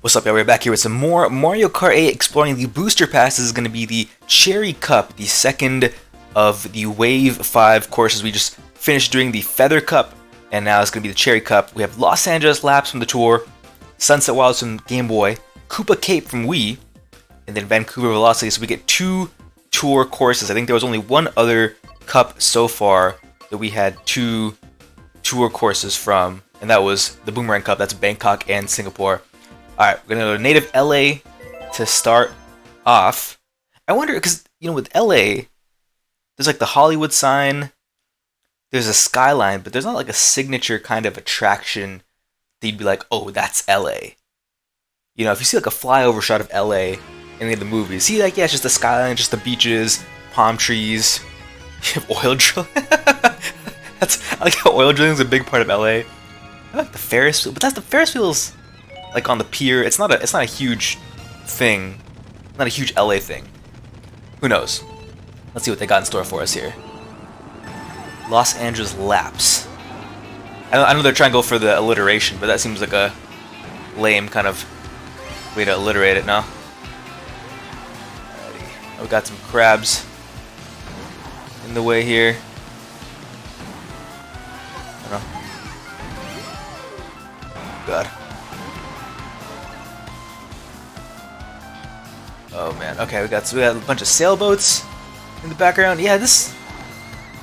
What's up, y'all? We're back here with some more Mario Kart 8 exploring the booster pass. This is going to be the Cherry Cup, the second of the Wave 5 courses. We just finished doing the Feather Cup, and now it's going to be the Cherry Cup. We have Los Angeles Laps from the tour, Sunset Wilds from Game Boy, Koopa Cape from Wii, and then Vancouver Velocity. So we get two tour courses. I think there was only one other cup so far that we had two tour courses from, and that was the Boomerang Cup. That's Bangkok and Singapore. Alright, we're gonna go to native LA to start off. I wonder, because, you know, with LA, there's like the Hollywood sign, there's a skyline, but there's not like a signature kind of attraction that you'd be like, oh, that's LA. You know, if you see like a flyover shot of LA in any of the movies, see, like, yeah, it's just the skyline, just the beaches, palm trees, you have oil drilling. I like how oil drilling is a big part of LA. I like the Ferris wheel, but that's the Ferris wheel's like on the pier. It's not a huge thing, not a huge LA thing. Who knows? Let's see what they got in store for us here. Los Angeles Laps. I know they're trying to go for the alliteration, but that seems like a lame kind of way to alliterate it now. Alrighty. We got some crabs in the way here. I don't know. God. Oh man, okay, we got a bunch of sailboats in the background. Yeah, this,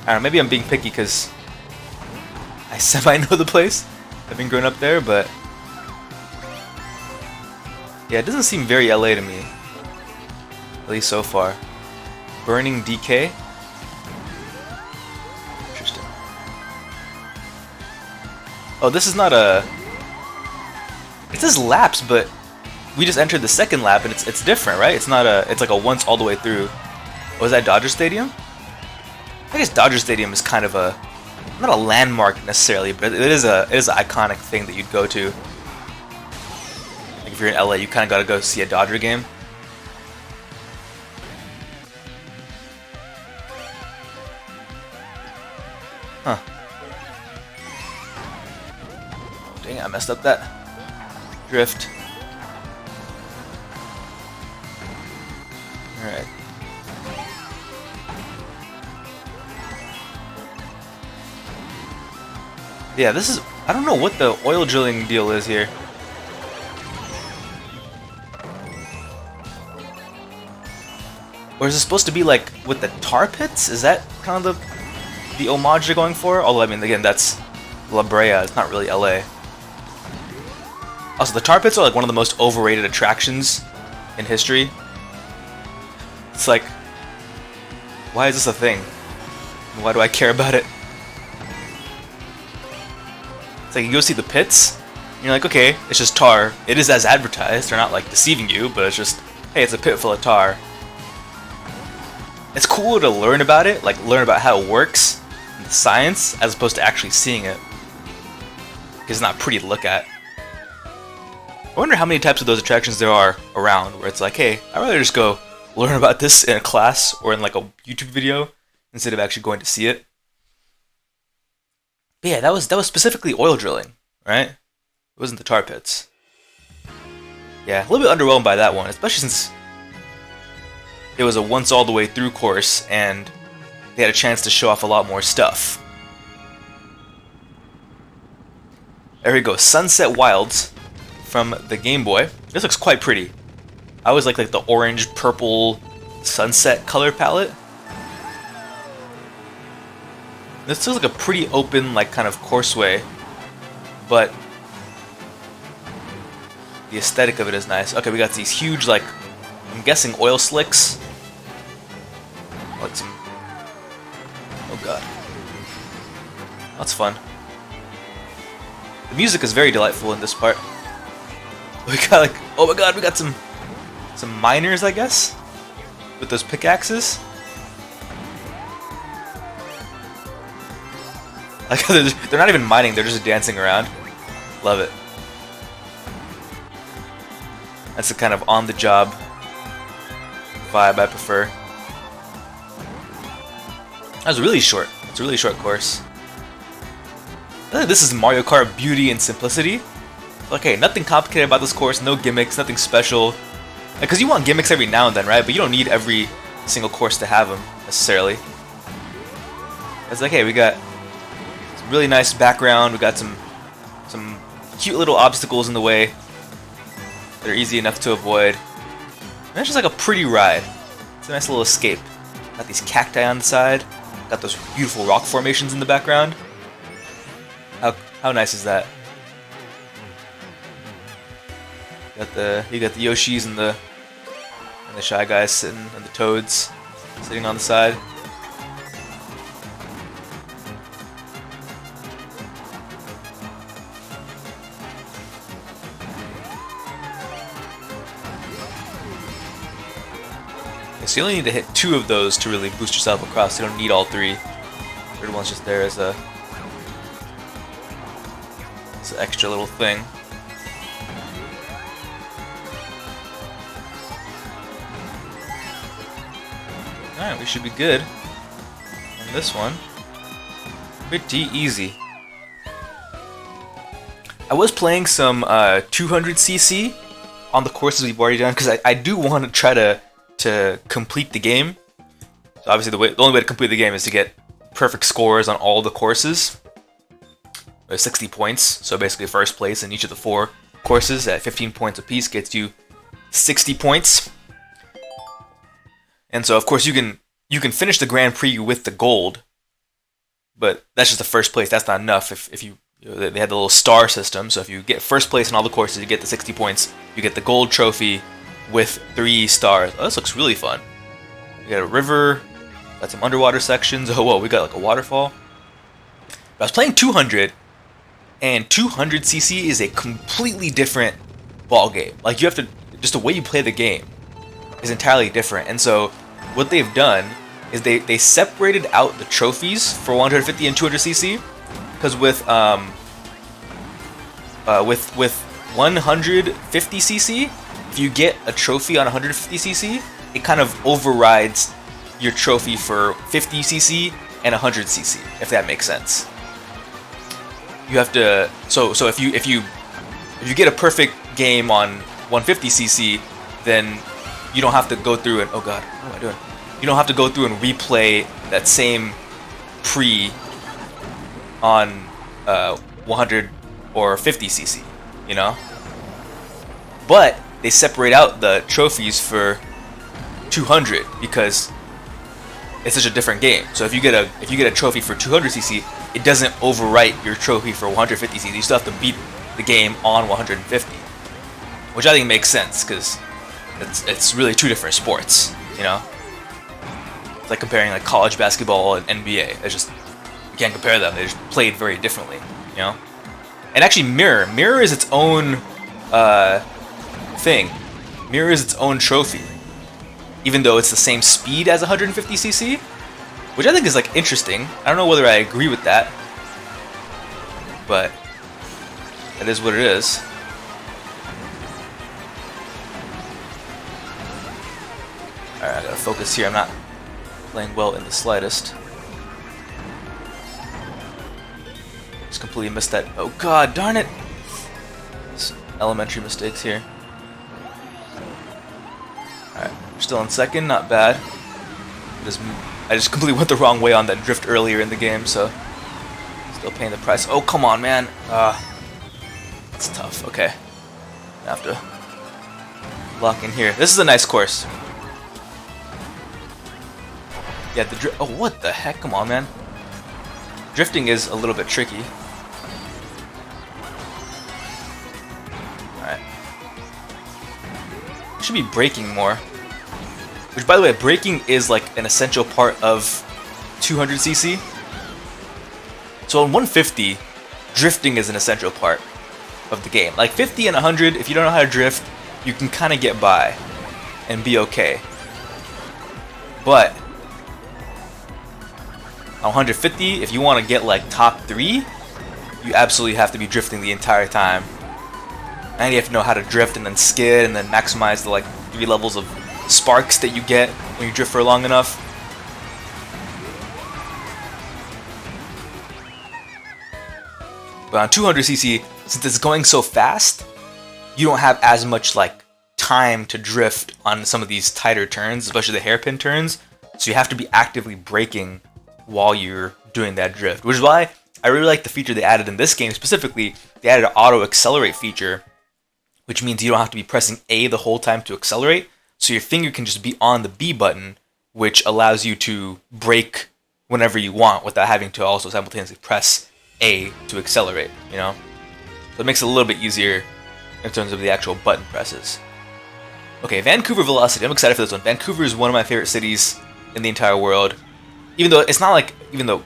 I don't know, maybe I'm being picky because I semi-know the place. I've been growing up there, but yeah, it doesn't seem very LA to me, at least so far. Burning DK? Interesting. Oh, this is not a, it says laps, but we just entered the second lap, and it's different, right? It's not a, it's like a once all the way through. Was that Dodger Stadium? I guess Dodger Stadium is kind of a, not a landmark necessarily, but it is an iconic thing that you'd go to. Like if you're in LA, you kind of got to go see a Dodger game. Huh. Dang it, I messed up that drift. Alright. Yeah, this is, I don't know what the oil drilling deal is here. Or is it supposed to be like with the tar pits? Is that kind of the homage they're going for? Although, I mean, again, that's La Brea, it's not really LA. Also, the tar pits are like one of the most overrated attractions in history. It's like, why is this a thing? Why do I care about it? It's like you go see the pits, and you're like, okay, it's just tar. It is as advertised. They're not like deceiving you, but it's just, hey, it's a pit full of tar. It's cool to learn about it, like learn about how it works, and the science, as opposed to actually seeing it. Because it's not pretty to look at. I wonder how many types of those attractions there are around, where it's like, hey, I'd rather just go learn about this in a class or in like a YouTube video instead of actually going to see it. But yeah, that was specifically oil drilling, right? It wasn't the tar pits. Yeah, a little bit underwhelmed by that one, especially since it was a once all the way through course and they had a chance to show off a lot more stuff. There we go, Sunset Wilds from the Game Boy. This looks quite pretty. I always like the orange, purple, sunset color palette. This feels like a pretty open, like, kind of courseway, but the aesthetic of it is nice. Okay, we got these huge, like, I'm guessing oil slicks. Like some, oh god. That's fun. The music is very delightful in this part. We got like, oh my god, we got some miners, I guess, with those pickaxes. Like they're not even mining; they're just dancing around. Love it. That's the kind of on-the-job vibe I prefer. That was really short. It's a really short course. I feel like this is Mario Kart beauty and simplicity. I feel Okay, nothing complicated about this course, no gimmicks, nothing special. Because you want gimmicks every now and then, right? But you don't need every single course to have them, necessarily. It's like, hey, we got some really nice background, we got some cute little obstacles in the way that are easy enough to avoid. And it's just like a pretty ride. It's a nice little escape. Got these cacti on the side, got those beautiful rock formations in the background. How nice is that? You got the Yoshis and the Shy Guys sitting, and the Toads sitting on the side. Okay, so you only need to hit 2 of those to really boost yourself across. You don't need all 3. The third one's just there as an extra little thing. Alright, we should be good on this one. Pretty easy. I was playing some 200cc on the courses we've already done because I do want to try to complete the game. So obviously the only way to complete the game is to get perfect scores on all the courses. 60 points, so basically first place in each of the 4 courses at 15 points apiece gets you 60 points. And so of course you can finish the Grand Prix with the gold, but that's just the first place. That's not enough. If you they had the little star system, so if you get first place in all the courses, you get the 60 points. You get the gold trophy with 3 stars. Oh, this looks really fun. We got a river, got some underwater sections. Oh whoa, we got like a waterfall. But I was playing 200, and 200cc is a completely different ball game. Like you have to, just the way you play the game is entirely different. And so what they've done is they separated out the trophies for 150 and 200cc, because with 150cc, if you get a trophy on 150cc, it kind of overrides your trophy for 50cc and 100cc, if that makes sense. You have to so if you get a perfect game on 150cc, then you don't have to go through and, oh god, what am I doing? You don't have to go through and replay that same pre on 100 or 50cc, you know? But they separate out the trophies for 200 because it's such a different game. So if you get a trophy for 200cc, it doesn't overwrite your trophy for 150cc. You still have to beat the game on 150, which I think makes sense because it's really 2 different sports, you know? It's like comparing like college basketball and NBA. It's just, you can't compare them. They're just played very differently, you know? And actually Mirror is its own thing. Mirror is its own trophy, even though it's the same speed as 150cc, which I think is like interesting. I don't know whether I agree with that, but that is what it is. Alright, I gotta focus here. I'm not playing well in the slightest. Just completely missed that. Oh god, darn it! Some elementary mistakes here. Alright, we're still in second, not bad. I just completely went the wrong way on that drift earlier in the game, so still paying the price. Oh, come on, man. It's tough. Okay. I have to lock in here. This is a nice course. Yeah, the drift. Oh, what the heck? Come on, man. Drifting is a little bit tricky. Alright. Should be braking more. Which, by the way, braking is like an essential part of 200cc. So on 150, drifting is an essential part of the game. Like 50 and 100, if you don't know how to drift, you can kind of get by and be okay. But on 150, if you want to get like top 3, you absolutely have to be drifting the entire time. And you have to know how to drift and then skid and then maximize the like 3 levels of sparks that you get when you drift for long enough. But on 200cc, since it's going so fast, you don't have as much like time to drift on some of these tighter turns, especially the hairpin turns. So you have to be actively braking while you're doing that drift, which is why I really like the feature they added in this game specifically. They added an auto accelerate feature, which means you don't have to be pressing A the whole time to accelerate. So your finger can just be on the B button, which allows you to brake whenever you want without having to also simultaneously press A to accelerate, you know? So it makes it a little bit easier in terms of the actual button presses. Okay, Vancouver Velocity. I'm excited for this one. Vancouver is one of my favorite cities in the entire world. Even though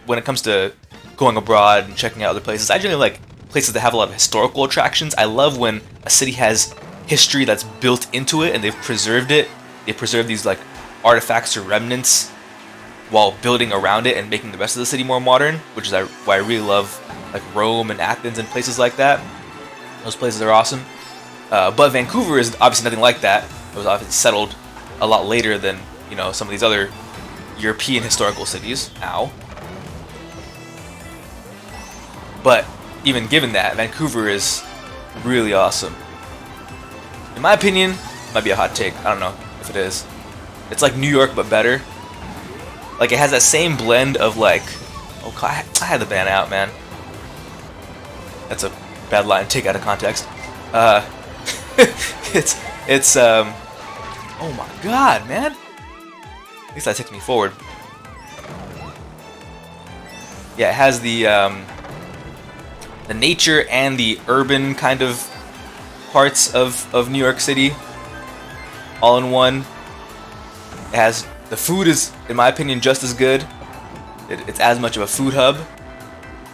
when it comes to going abroad and checking out other places, I generally like places that have a lot of historical attractions. I love when a city has history that's built into it and they've preserved it. They preserve these like artifacts or remnants while building around it and making the rest of the city more modern, which is why I really love like Rome and Athens and places like that. Those places are awesome. But Vancouver is obviously nothing like that. It was obviously settled a lot later than, you know, some of these other European historical cities. Ow. But even given that, Vancouver is really awesome. In my opinion, it might be a hot take. I don't know if it is. It's like New York, but better. Like, it has that same blend of, like... Oh, God, I had the ban out, man. That's a bad line. Take out of context. Oh, my God, man. At least that takes me forward. Yeah, it has the nature and the urban kind of parts of New York City all in one. It has... The food is, in my opinion, just as good. It's as much of a food hub.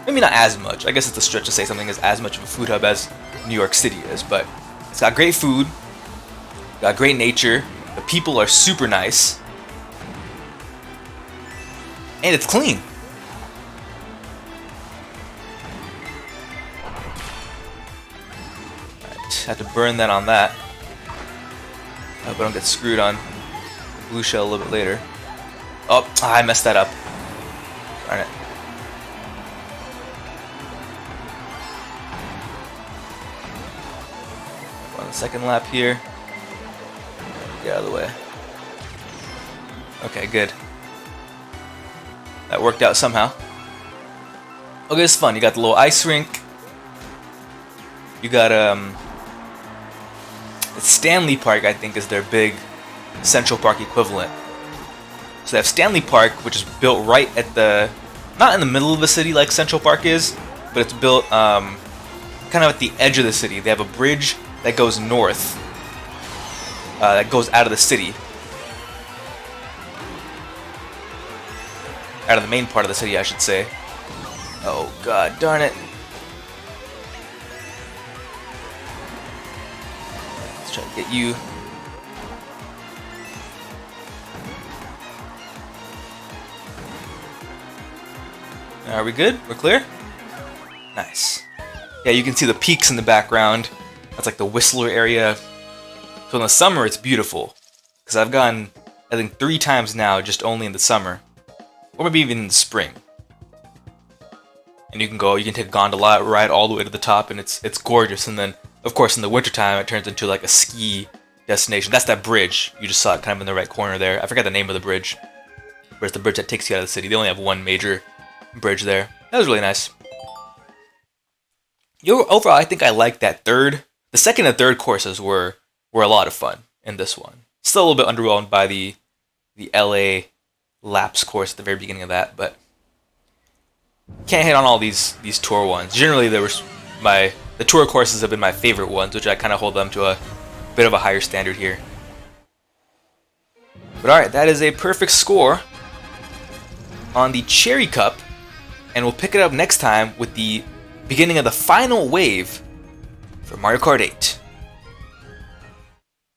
Maybe not as much. I guess it's a stretch to say something is as much of a food hub as New York City is. But it's got great food. Got great nature. The people are super nice. And it's clean. Alright, have to burn that on that. I hope I don't get screwed on blue shell a little bit later. Oh, I messed that up. Darn it. On the second lap here. Get out of the way. Okay, good. That worked out somehow. Okay, it's fun. You got the little ice rink. You got Stanley Park, I think, is their big Central Park equivalent. So they have Stanley Park, which is built right at the, not in the middle of the city like Central Park is, but it's built kind of at the edge of the city. They have a bridge that goes north, that goes out of the city, out of the main part of the city, I should say. Oh, God darn it. Let's try to get you. Are we good? We're clear? Nice. Yeah, you can see the peaks in the background. That's like the Whistler area. So in the summer, it's beautiful. Because I've gone, I think, 3 times now, just only in the summer. Or maybe even in the spring. And you can take a gondola ride all the way to the top, and it's gorgeous. And then, of course, in the wintertime, it turns into like a ski destination. That's that bridge. You just saw it kind of in the right corner there. I forgot the name of the bridge. But it's the bridge that takes you out of the city. They only have one major bridge there. That was really nice. Overall, I think I liked that third. The second and third courses were a lot of fun in this one. Still a little bit underwhelmed by the LA laps course at the very beginning of that, but can't hit on all these tour ones. Generally, the tour courses have been my favorite ones, which I kind of hold them to a bit of a higher standard here. But alright, that is a perfect score on the Cherry Cup, and we'll pick it up next time with the beginning of the final wave for Mario Kart 8.